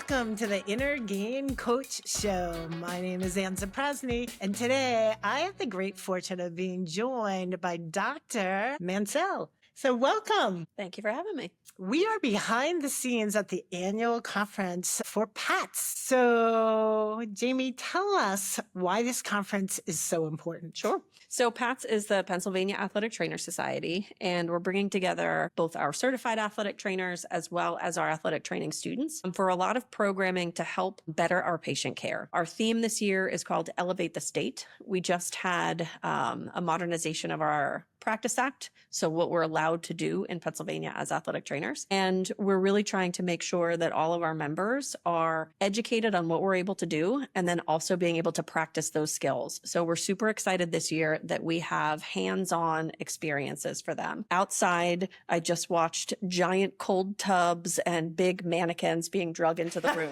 Welcome to the Inner Game Coach Show. My name is Ann Zaprazny, and today I have the great fortune of being joined by Dr. Mansell. So welcome. Thank you for having me. We are behind the scenes at the annual conference for PATS. So Jamie, tell us why this conference is so important. Sure. So PATS is the Pennsylvania Athletic Trainer Society, and we're bringing together both our certified athletic trainers as well as our athletic training students for a lot of programming to help better our patient care. Our theme this year is called Elevate the State. We just had a modernization of our Practice Act, so what we're allowed to do in Pennsylvania as athletic trainers. And we're really trying to make sure that all of our members are educated on what we're able to do and then also being able to practice those skills. So we're super excited this year that we have hands-on experiences for them. Outside, I just watched giant cold tubs and big mannequins being drug into the room.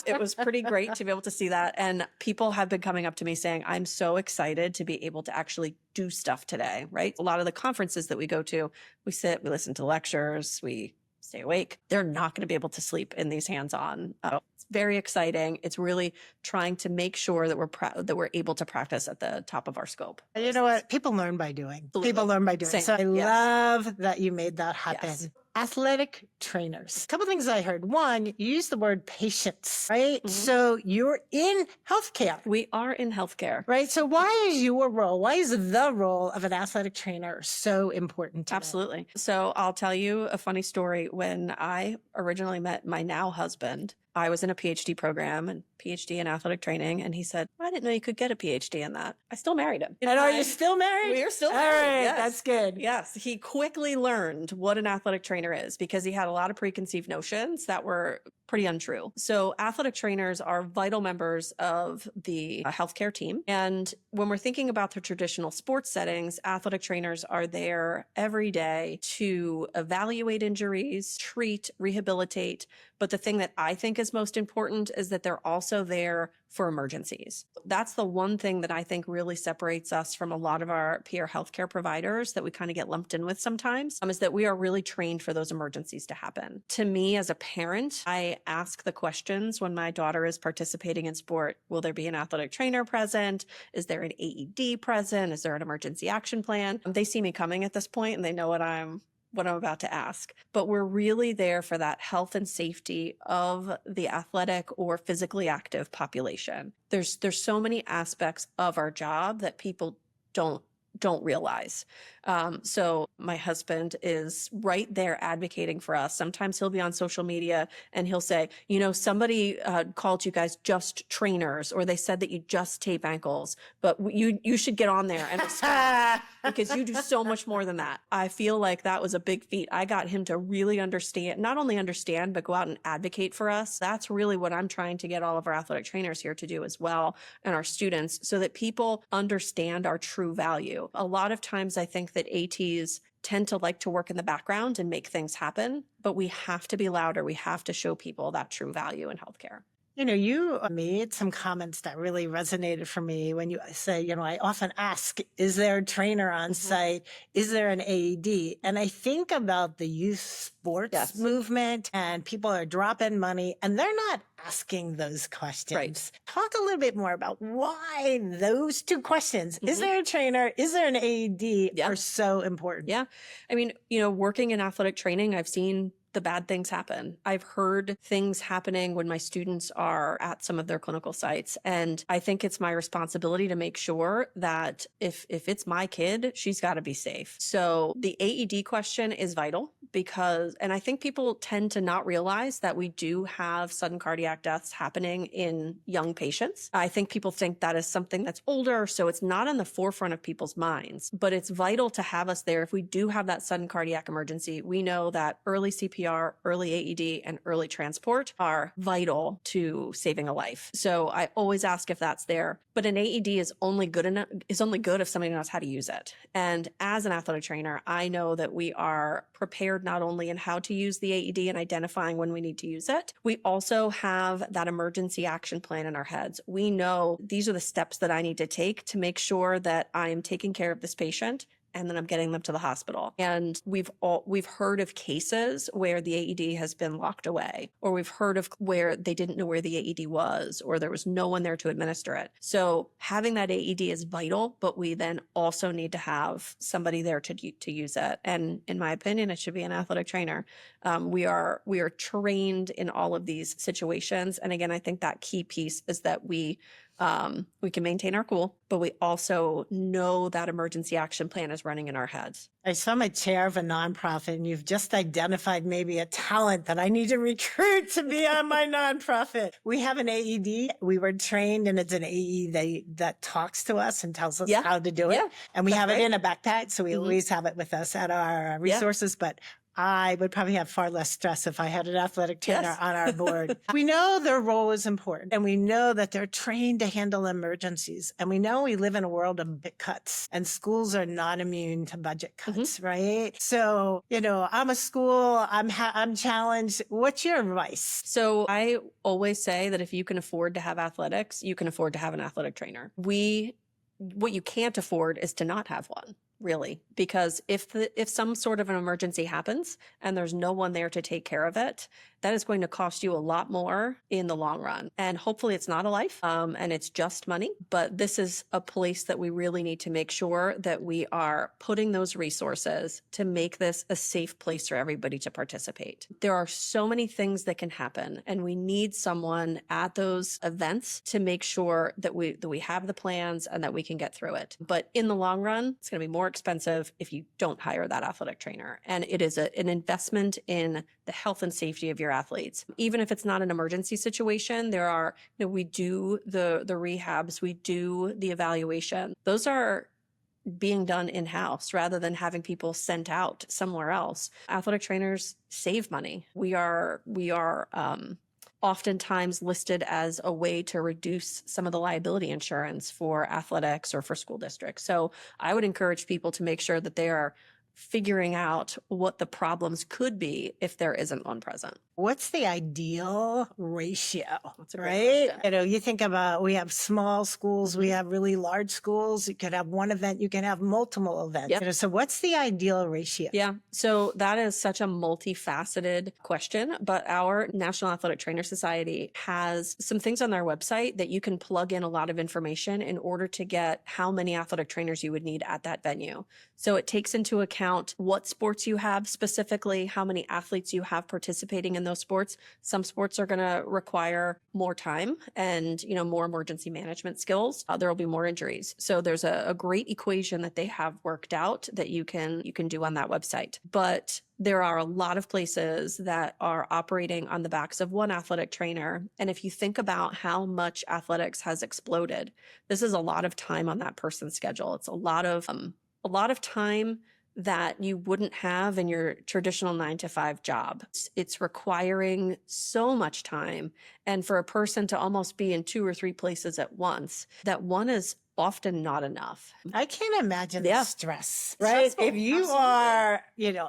It was pretty great to be able to see that. And people have been coming up to me saying, I'm so excited to be able to actually do stuff today, right? A lot of the conferences that we go to, we sit, we listen to lectures, we stay awake. They're not going to be able to sleep in these hands-on. It's very exciting. It's really trying to make sure that we're able to practice at the top of our scope. You know what? People learn by doing. Absolutely. People learn by doing. Same. So I Yes. love that you made that happen. Yes. Athletic trainers. A couple of things I heard. One, you used the word patience, right? Mhm. So you're in healthcare. We are in healthcare. Right. So why is your role, why is the role of an athletic trainer so important to Absolutely. So I'll tell you a funny story. When I originally met my now husband, I was in a PhD program and PhD in athletic training. And he said, I didn't know you could get a PhD in that. I still married him. And are you still married? We are still All married. right. Yes. That's good. Yes. He quickly learned what an athletic trainer is because he had a lot of preconceived notions that were pretty untrue. So athletic trainers are vital members of the healthcare team. And when we're thinking about the traditional sports settings, athletic trainers are there every day to evaluate injuries, treat, rehabilitate. But the thing that I think is most important is that they're also there for emergencies. That's the one thing that I think really separates us from a lot of our peer healthcare providers that we kind of get lumped in with sometimes, is that we are really trained for those emergencies to happen. To me, as a parent, I ask the questions when my daughter is participating in sport. Will there be an athletic trainer present? Is there an AED present? Is there an emergency action plan? They see me coming at this point and they know what I'm about to ask. But we're really there for that health and safety of the athletic or physically active population. There's so many aspects of our job that people don't realize. So my husband is right there advocating for us. Sometimes he'll be on social media and he'll say, you know, somebody called you guys just trainers, or they said that you just tape ankles, but you should get on there and respond because you do so much more than that. I feel like that was a big feat. I got him to really understand, not only understand, but go out and advocate for us. That's really what I'm trying to get all of our athletic trainers here to do as well, and our students, so that people understand our true value. A lot of times I think that ATs tend to like to work in the background and make things happen, but we have to be louder. We have to show people that true value in healthcare. You know, you made some comments that really resonated for me when you say, you know, I often ask, is there a trainer on site? Is there an AED? And I think about the youth sports movement, and people are dropping money and they're not asking those questions. Right. Talk a little bit more about why those two questions, is there a trainer? Is there an AED? Are so important. Yeah. I mean, you know, working in athletic training, I've seen the bad things happen. I've heard things happening when my students are at some of their clinical sites. And I think it's my responsibility to make sure that if it's my kid, she's got to be safe. So the AED question is vital because, and I think people tend to not realize that we do have sudden cardiac deaths happening in young patients. I think people think that is something that's older, so it's not on the forefront of people's minds, but it's vital to have us there. If we do have that sudden cardiac emergency, we know that early CPR, early AED, and early transport are vital to saving a life. So I always ask if that's there. But an AED is only good if somebody knows how to use it. And as an athletic trainer, I know that we are prepared not only in how to use the AED and identifying when we need to use it, we also have that emergency action plan in our heads. We know these are the steps that I need to take to make sure that I am taking care of this patient and then I'm getting them to the hospital. And we've heard of cases where the AED has been locked away, or we've heard of where they didn't know where the AED was, or there was no one there to administer it. So having that AED is vital, but we then also need to have somebody there to use it. And in my opinion, it should be an athletic trainer. We are trained in all of these situations. And again, I think that key piece is that we can maintain our cool, but we also know that emergency action plan is running in our heads. So I'm a chair of a nonprofit, and you've just identified maybe a talent that I need to recruit to be on my nonprofit. We have an AED. We were trained, and it's an AED that talks to us and tells us how to do it. Yeah. And we That's have it great. in a backpack, so we always have it with us at our resources. But I would probably have far less stress if I had an athletic trainer on our board. We know their role is important, and we know that they're trained to handle emergencies. And we know we live in a world of budget cuts, and schools are not immune to budget cuts, right? So, I'm a school, I'm challenged. What's your advice? So I always say that if you can afford to have athletics, you can afford to have an athletic trainer. What you can't afford is to not have one. Really, because if some sort of an emergency happens and there's no one there to take care of it, that is going to cost you a lot more in the long run. And hopefully it's not a life and it's just money. But this is a place that we really need to make sure that we are putting those resources to make this a safe place for everybody to participate. There are so many things that can happen, and we need someone at those events to make sure that we have the plans and that we can get through it. But in the long run, it's going to be more expensive if you don't hire that athletic trainer. And it is an investment in the health and safety of your athletes. Even if it's not an emergency situation, there are, we do the rehabs, we do the evaluation. Those are being done in-house rather than having people sent out somewhere else. Athletic trainers save money. We are oftentimes listed as a way to reduce some of the liability insurance for athletics or for school districts. So I would encourage people to make sure that they are figuring out what the problems could be if there isn't one present. What's the ideal ratio? That's a great question. You think about, we have small schools, we have really large schools. You could have one event, you can have multiple events. Yep. So what's the ideal ratio? Yeah. So that is such a multifaceted question, but our National Athletic Trainer Society has some things on their website that you can plug in a lot of information in order to get how many athletic trainers you would need at that venue. So it takes into account what sports you have specifically, how many athletes you have participating in those sports. Some sports are going to require more time and, more emergency management skills. There will be more injuries. So there's a great equation that they have worked out that you can do on that website. But there are a lot of places that are operating on the backs of one athletic trainer. And if you think about how much athletics has exploded, this is a lot of time on that person's schedule. It's a lot of time that you wouldn't have in your traditional 9-to-5 job. It's requiring so much time. And for a person to almost be in 2 or 3 places at once, that one is often not enough. I can't imagine the stress, right? Stressful. If you are,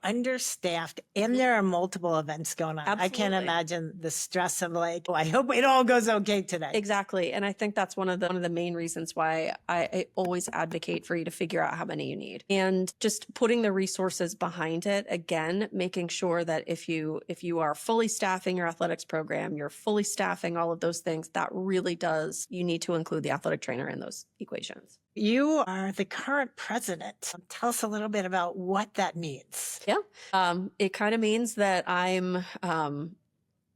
understaffed and there are multiple events going on, I can't imagine the stress of like, I hope it all goes okay today. Exactly. And I think that's one of the main reasons why I always advocate for you to figure out how many you need and just putting the resources behind it. Again, making sure that if you are fully staffing your athletics program, you're fully staffing all of those things, that really does, you need to include the athletic trainer in those equations. You are the current president. Tell us a little bit about what that means. Yeah. It kind of means that I'm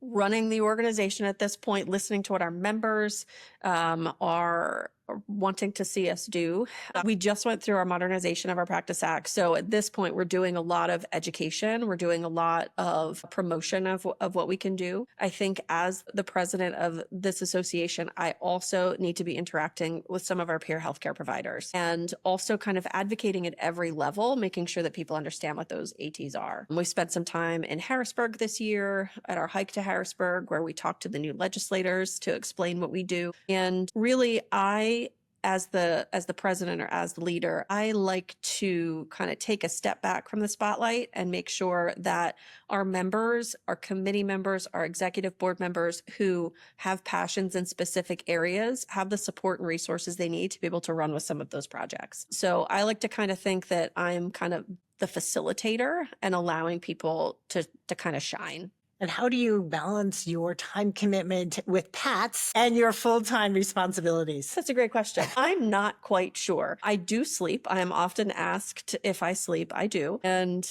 running the organization at this point, listening to what our members are wanting to see us do. We just went through our modernization of our Practice Act. So at this point, we're doing a lot of education. We're doing a lot of promotion of what we can do. I think as the president of this association, I also need to be interacting with some of our peer healthcare providers and also kind of advocating at every level, making sure that people understand what those ATs are. We spent some time in Harrisburg this year at our hike to Harrisburg, where we talked to the new legislators to explain what we do. And really, I as the president or as the leader, I like to kind of take a step back from the spotlight and make sure that our members, our committee members, our executive board members who have passions in specific areas have the support and resources they need to be able to run with some of those projects. So I like to kind of think that I'm kind of the facilitator and allowing people to kind of shine. And how do you balance your time commitment with Pat's and your full-time responsibilities? That's a great question. I'm not quite sure. I do sleep. I am often asked if I sleep. I do. And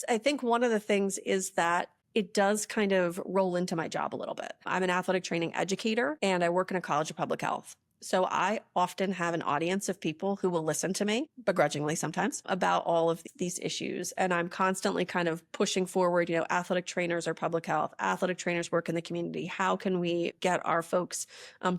I think one of the things is that it does kind of roll into my job a little bit. I'm an athletic training educator and I work in a college of public health. So I often have an audience of people who will listen to me, begrudgingly sometimes, about all of these issues. And I'm constantly kind of pushing forward, athletic trainers are public health, athletic trainers work in the community. How can we get our folks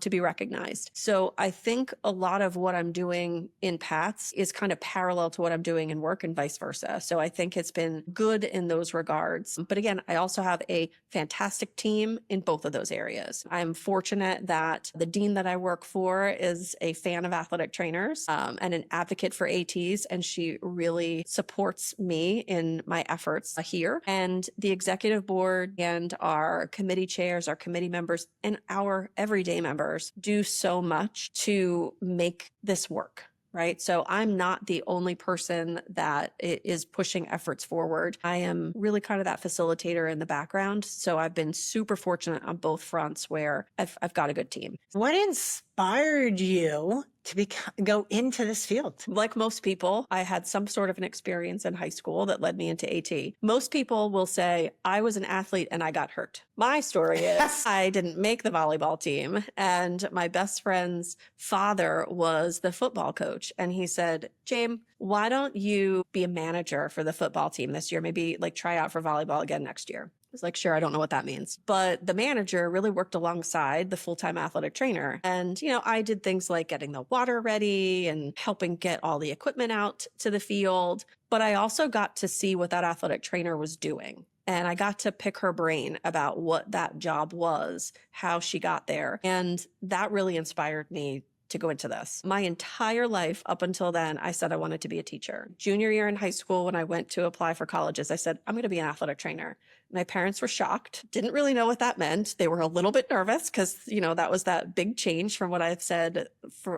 to be recognized? So I think a lot of what I'm doing in PATS is kind of parallel to what I'm doing in work and vice versa. So I think it's been good in those regards. But again, I also have a fantastic team in both of those areas. I'm fortunate that the dean that I work for is a fan of athletic trainers and an advocate for ATs, and she really supports me in my efforts here. And the executive board and our committee chairs, our committee members, and our everyday members do so much to make this work. Right. So I'm not the only person that is pushing efforts forward. I am really kind of that facilitator in the background. So I've been super fortunate on both fronts where I've got a good team. What inspired you to go into this field? Like most people, I had some sort of an experience in high school that led me into AT. Most people will say, I was an athlete and I got hurt. My story is I didn't make the volleyball team, and my best friend's father was the football coach. And he said, James, why don't you be a manager for the football team this year? Maybe like try out for volleyball again next year. I was like, sure, I don't know what that means. But the manager really worked alongside the full-time athletic trainer. And, I did things like getting the water ready and helping get all the equipment out to the field. But I also got to see what that athletic trainer was doing. And I got to pick her brain about what that job was, how she got there. And that really inspired me to go into this. My entire life up until then, I said I wanted to be a teacher. Junior year in high school, when I went to apply for colleges, I said, I'm going to be an athletic trainer. My parents were shocked, didn't really know what that meant. They were a little bit nervous because, that was that big change from what I've said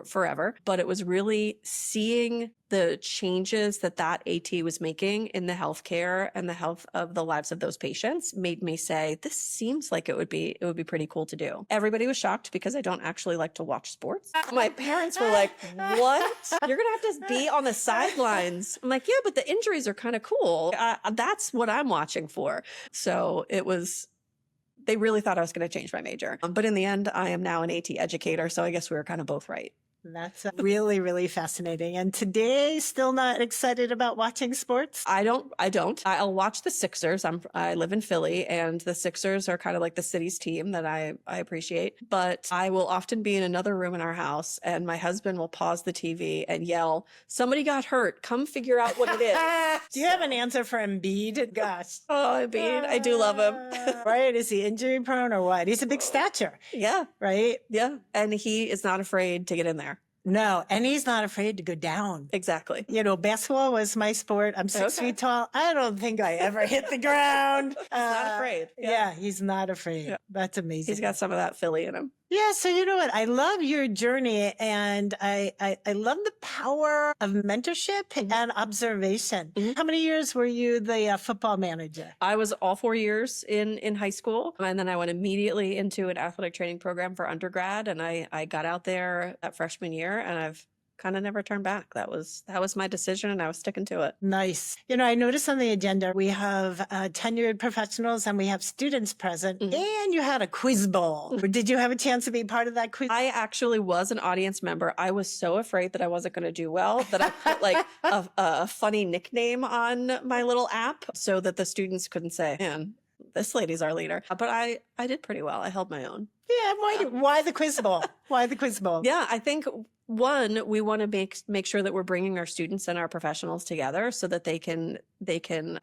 forever. But it was really seeing the changes that AT was making in the healthcare and the health of the lives of those patients made me say, this seems like it would be pretty cool to do. Everybody was shocked because I don't actually like to watch sports. My parents were like, what? You're going to have to be on the sidelines. I'm like, yeah, but the injuries are kind of cool. That's what I'm watching for. So they really thought I was going to change my major. But in the end, I am now an AT educator. So I guess we were kind of both right. That's really, really fascinating. And today, still not excited about watching sports? I don't. I'll watch the Sixers. I live in Philly, and the Sixers are kind of like the city's team that I appreciate. But I will often be in another room in our house, and my husband will pause the TV and yell, somebody got hurt. Come figure out what it is. Do you have an answer for Embiid? Gosh. Oh, Embiid. I do love him. Right? Is he injury prone or what? He's a big stature. Yeah. Right? Yeah. And he is not afraid to get in there. No, and he's not afraid to go down. Exactly. Basketball was my sport. I'm 6 feet tall. I don't think I ever hit the ground. He's not afraid. Yeah, he's not afraid. Yeah. That's amazing. He's got some of that Philly in him. Yeah, so you know what? I love your journey, and I love the power of mentorship and observation. Mm-hmm. How many years were you the football manager? I was all 4 years in high school, and then I went immediately into an athletic training program for undergrad, and I got out there that freshman year, and I've kind of never turned back. That was my decision, and I was sticking to it. Nice. I noticed on the agenda we have tenured professionals and we have students present, and you had a quiz bowl. Did you have a chance to be part of that quiz? I actually was an audience member. I was so afraid that I wasn't going to do well that I put like a funny nickname on my little app so that the students couldn't say, man, this lady's our leader. But I did pretty well. I held my own. Yeah. Why the quiz bowl? Why the quiz bowl? Yeah, I think One, we want to make sure that we're bringing our students and our professionals together so that they can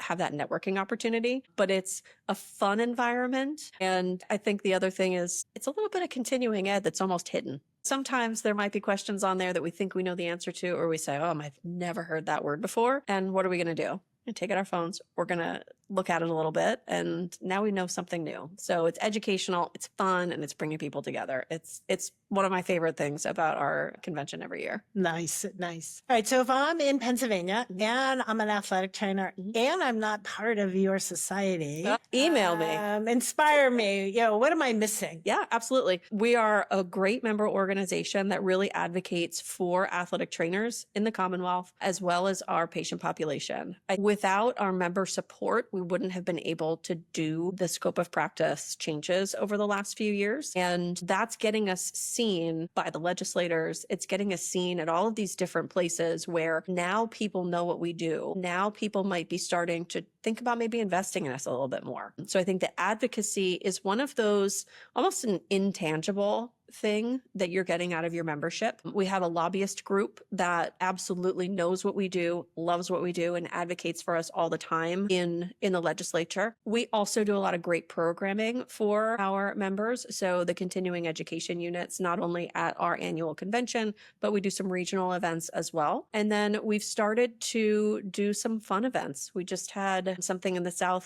have that networking opportunity, but it's a fun environment. And I think the other thing is it's a little bit of continuing ed that's almost hidden. Sometimes there might be questions on there that we think we know the answer to, or we say, oh, I've never heard that word before. And what are we going to do? And take out our phones. We're going to look at it a little bit. And now we know something new. So it's educational, it's fun, and it's bringing people together. It's one of my favorite things about our convention every year. Nice, nice. All right. So if I'm in Pennsylvania and I'm an athletic trainer and I'm not part of your society, email me. Inspire me. What am I missing? Yeah, absolutely. We are a great member organization that really advocates for athletic trainers in the Commonwealth, as well as our patient population. Without our member support, we wouldn't have been able to do the scope of practice changes over the last few years. And that's getting us seen by the legislators. It's getting us seen at all of these different places where now people know what we do. Now people might be starting to think about maybe investing in us a little bit more. So I think the advocacy is one of those almost an intangible thing that you're getting out of your membership. We have a lobbyist group that absolutely knows what we do, loves what we do, and advocates for us all the time in the legislature. We also do a lot of great programming for our members. So the continuing education units, not only at our annual convention, but we do some regional events as well. And then we've started to do some fun events. We just had something in the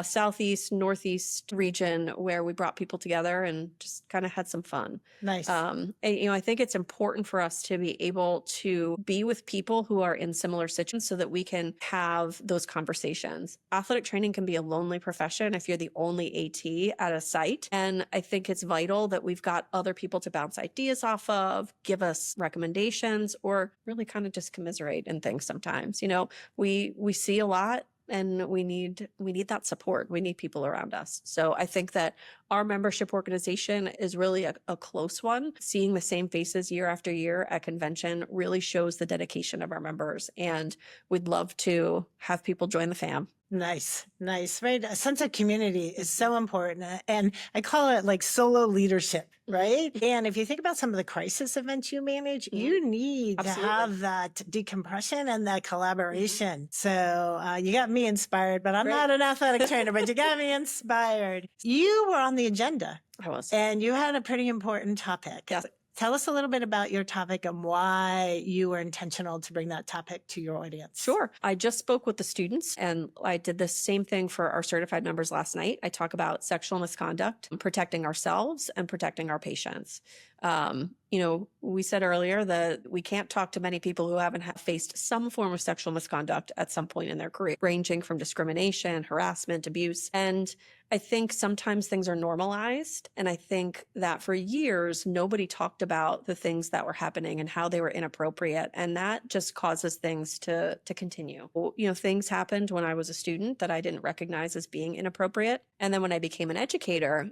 southeast, northeast region where we brought people together and just kind of had some fun. Nice. And, I think it's important for us to be able to be with people who are in similar situations so that we can have those conversations. Athletic training can be a lonely profession if you're the only AT at a site. And I think it's vital that we've got other people to bounce ideas off of, give us recommendations, or really kind of just commiserate in things sometimes. We see a lot. And we need that support. We need people around us. So I think that our membership organization is really a close one. Seeing the same faces year after year at convention really shows the dedication of our members. And we'd love to have people join the fam. Nice, nice, right? A sense of community is so important. And I call it like solo leadership, right? And if you think about some of the crisis events you manage, you need to have that decompression and that collaboration. So you got me inspired, but I'm not an athletic trainer, but you got me inspired. You were on the agenda. I was. And you had a pretty important topic. Yes. Tell us a little bit about your topic and why you were intentional to bring that topic to your audience. Sure. I just spoke with the students and I did the same thing for our certified members last night. I talk about sexual misconduct, protecting ourselves and protecting our patients. We said earlier that we can't talk to many people who haven't faced some form of sexual misconduct at some point in their career, ranging from discrimination, harassment, abuse. And I think sometimes things are normalized. And I think that for years, nobody talked about the things that were happening and how they were inappropriate. And that just causes things to continue. Things happened when I was a student that I didn't recognize as being inappropriate. And then when I became an educator,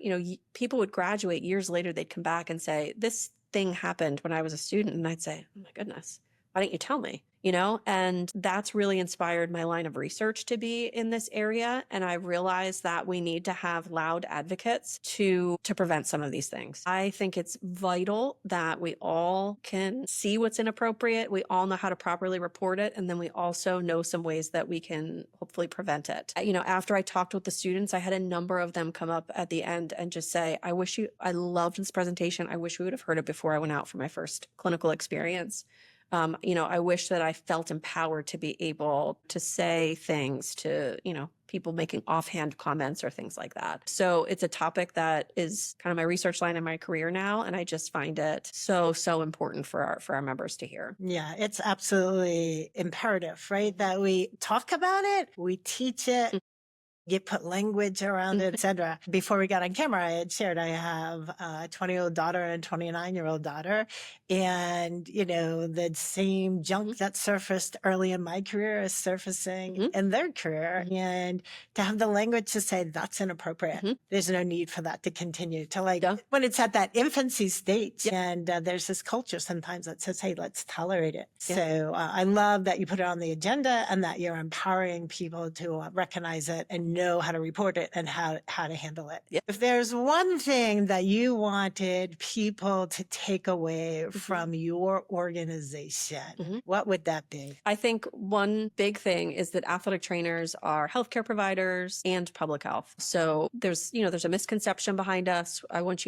people would graduate years later, they'd come back and say, this thing happened when I was a student. And I'd say, oh my goodness, why didn't you tell me? And that's really inspired my line of research to be in this area. And I realized that we need to have loud advocates to prevent some of these things. I think it's vital that we all can see what's inappropriate. We all know how to properly report it. And then we also know some ways that we can hopefully prevent it. After I talked with the students, I had a number of them come up at the end and just say, I loved this presentation. I wish we would have heard it before I went out for my first clinical experience. I wish that I felt empowered to be able to say things to, people making offhand comments or things like that. So it's a topic that is kind of my research line in my career now. And I just find it so important for our members to hear. Yeah, it's absolutely imperative, right? That we talk about it, we teach it. You put language around it, etc. Before we got on camera, I had shared I have a 20-year-old daughter and a 29-year-old daughter. And, the same junk that surfaced early in my career is surfacing in their career. And to have the language to say that's inappropriate, there's no need for that to continue to when it's at that infancy stage. And there's this culture sometimes that says, hey, let's tolerate it. So I love that you put it on the agenda and that you're empowering people to recognize it and know how to report it and how to handle it. Yep. If there's one thing that you wanted people to take away from your organization, what would that be? I think one big thing is that athletic trainers are healthcare providers and public health. So there's a misconception behind us. I want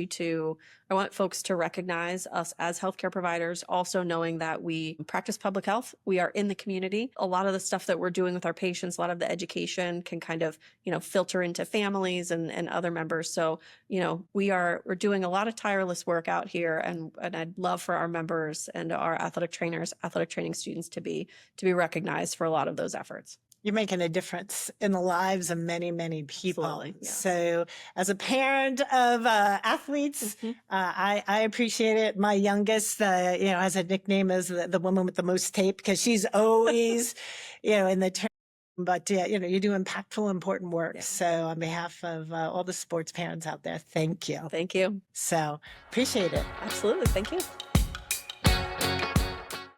folks to recognize us as healthcare providers, also knowing that we practice public health. We are in the community. A lot of the stuff that we're doing with our patients, a lot of the education can kind of, filter into families and other members. So, we're doing a lot of tireless work out here, and I'd love for our members and our athletic trainers, athletic training students to be recognized for a lot of those efforts. You're making a difference in the lives of many, many people. Absolutely, yeah. So as a parent of athletes, I appreciate it. My youngest, has a nickname as the woman with the most tape, because she's always, in the term. But, you do impactful, important work. Yeah. So on behalf of all the sports parents out there, thank you. Thank you. So appreciate it. Absolutely. Thank you.